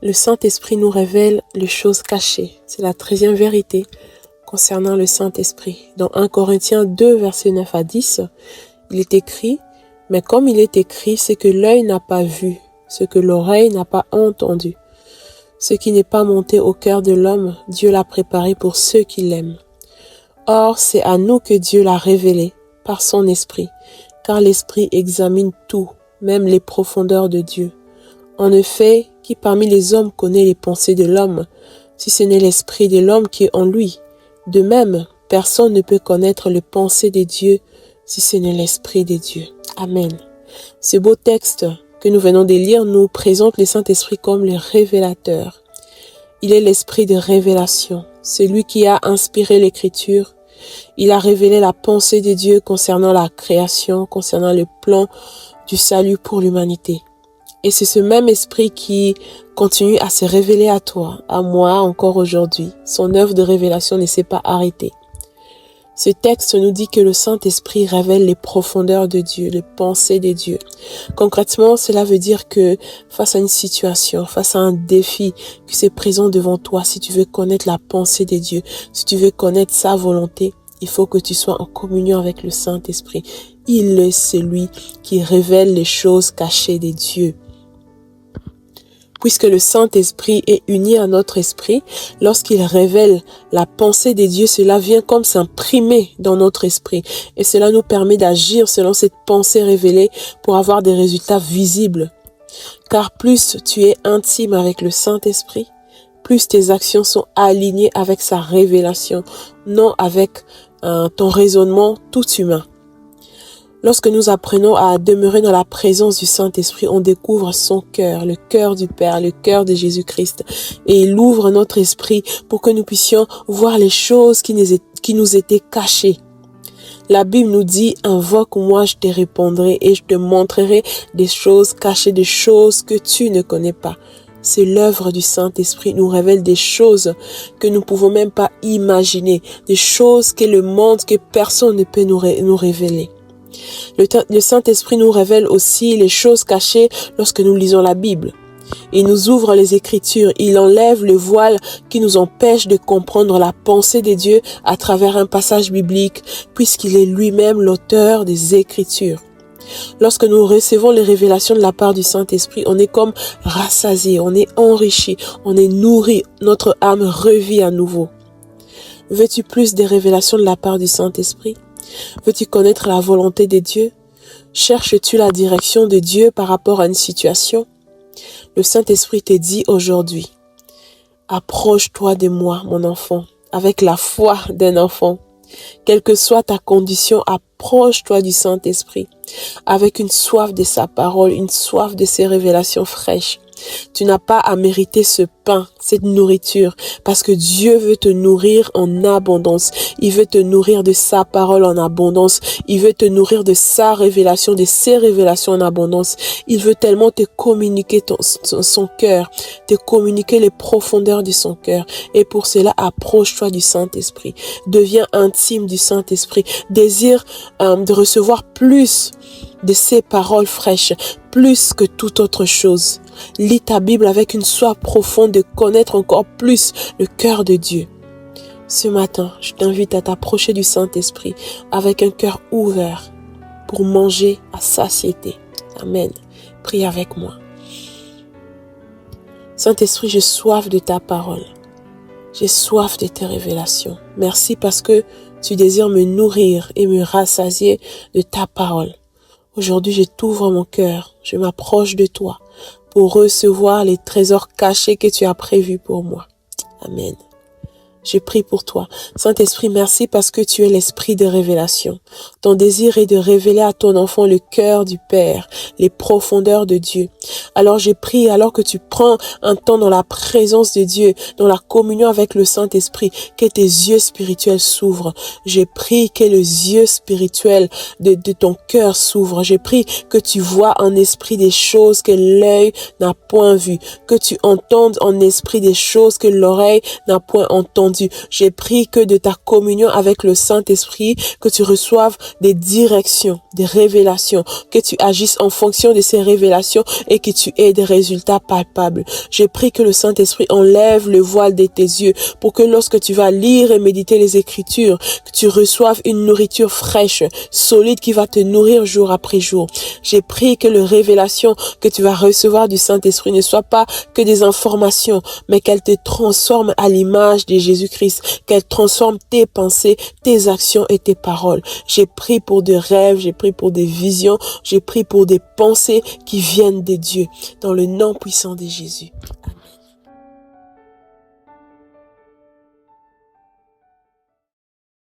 Le Saint-Esprit nous révèle les choses cachées. C'est la 13e vérité concernant le Saint-Esprit. Dans 1 Corinthiens 2, versets 9 à 10, il est écrit « Mais comme il est écrit, ce que l'œil n'a pas vu, ce que l'oreille n'a pas entendu, ce qui n'est pas monté au cœur de l'homme, Dieu l'a préparé pour ceux qui l'aiment. Or, c'est à nous que Dieu l'a révélé par son Esprit, car l'Esprit examine tout, même les profondeurs de Dieu. En effet, qui parmi les hommes connaît les pensées de l'homme, si ce n'est l'Esprit de l'homme qui est en lui? De même, personne ne peut connaître les pensées de Dieu, si ce n'est l'Esprit de Dieu. » Amen. Ce beau texte que nous venons de lire nous présente le Saint-Esprit comme le révélateur. Il est l'Esprit de révélation, celui qui a inspiré l'Écriture. Il a révélé la pensée de Dieu concernant la création, concernant le plan du salut pour l'humanité. Et c'est ce même esprit qui continue à se révéler à toi, à moi encore aujourd'hui. Son œuvre de révélation ne s'est pas arrêtée. Ce texte nous dit que le Saint-Esprit révèle les profondeurs de Dieu, les pensées de Dieu. Concrètement, cela veut dire que face à une situation, face à un défi qui se présente devant toi, si tu veux connaître la pensée de Dieu, si tu veux connaître sa volonté, il faut que tu sois en communion avec le Saint-Esprit. Il est celui qui révèle les choses cachées de Dieu. Puisque le Saint-Esprit est uni à notre esprit, lorsqu'il révèle la pensée de Dieu, cela vient comme s'imprimer dans notre esprit. Et cela nous permet d'agir selon cette pensée révélée pour avoir des résultats visibles. Car plus tu es intime avec le Saint-Esprit, plus tes actions sont alignées avec sa révélation, non avec ton raisonnement tout humain. Lorsque nous apprenons à demeurer dans la présence du Saint-Esprit, on découvre son cœur, le cœur du Père, le cœur de Jésus-Christ. Et il ouvre notre esprit pour que nous puissions voir les choses qui nous étaient cachées. La Bible nous dit, invoque-moi, je te répondrai et je te montrerai des choses cachées, des choses que tu ne connais pas. C'est l'œuvre du Saint-Esprit, nous révèle des choses que nous ne pouvons même pas imaginer, des choses que le monde, que personne ne peut nous révéler. Le Saint-Esprit nous révèle aussi les choses cachées lorsque nous lisons la Bible. Il nous ouvre les Écritures, il enlève le voile qui nous empêche de comprendre la pensée de Dieu à travers un passage biblique, puisqu'il est lui-même l'auteur des Écritures. Lorsque nous recevons les révélations de la part du Saint-Esprit, on est comme rassasié, on est enrichi, on est nourri, notre âme revit à nouveau. Veux-tu plus des révélations de la part du Saint-Esprit? Veux-tu connaître la volonté de Dieu? Cherches-tu la direction de Dieu par rapport à une situation? Le Saint-Esprit te dit aujourd'hui, approche-toi de moi, mon enfant, avec la foi d'un enfant. Quelle que soit ta condition, approche-toi du Saint-Esprit, avec une soif de sa parole, une soif de ses révélations fraîches. Tu n'as pas à mériter ce pain, cette nourriture, parce que Dieu veut te nourrir en abondance. Il veut te nourrir de sa parole en abondance. Il veut te nourrir de sa révélation, de ses révélations en abondance. Il veut tellement te communiquer son cœur, te communiquer les profondeurs de son cœur. Et pour cela, approche-toi du Saint-Esprit. Deviens intime du Saint-Esprit. Désire de recevoir plus de ses paroles fraîches, plus que toute autre chose. Lis ta Bible avec une soif profonde de connaître encore plus le cœur de Dieu. Ce matin, je t'invite à t'approcher du Saint-Esprit avec un cœur ouvert pour manger à satiété. Amen. Prie avec moi. Saint-Esprit, j'ai soif de ta parole. J'ai soif de tes révélations. Merci parce que tu désires me nourrir et me rassasier de ta parole. Aujourd'hui, je t'ouvre mon cœur, je m'approche de toi pour recevoir les trésors cachés que tu as prévus pour moi. Amen. Je prie pour toi. Saint-Esprit, merci parce que tu es l'esprit de révélation. Ton désir est de révéler à ton enfant le cœur du Père, les profondeurs de Dieu. Alors je prie, alors que tu prends un temps dans la présence de Dieu, dans la communion avec le Saint-Esprit, que tes yeux spirituels s'ouvrent. Je prie que les yeux spirituels de ton cœur s'ouvrent. Je prie que tu vois en esprit des choses que l'œil n'a point vues, que tu entendes en esprit des choses que l'oreille n'a point entendues. entendu. J'ai pris que de ta communion avec le Saint-Esprit, que tu reçoives des directions, des révélations, que tu agisses en fonction de ces révélations et que tu aies des résultats palpables. J'ai pris que le Saint-Esprit enlève le voile de tes yeux pour que lorsque tu vas lire et méditer les Écritures, que tu reçoives une nourriture fraîche, solide qui va te nourrir jour après jour. J'ai pris que les révélations que tu vas recevoir du Saint-Esprit ne soient pas que des informations, mais qu'elles te transforment à l'image de Jésus-Christ, qu'elles transforment tes pensées, tes actions et tes paroles. J'ai pris pour des rêves, j'ai pris pour des visions, j'ai pris pour des pensées qui viennent de Dieu, dans le nom puissant de Jésus. Amen.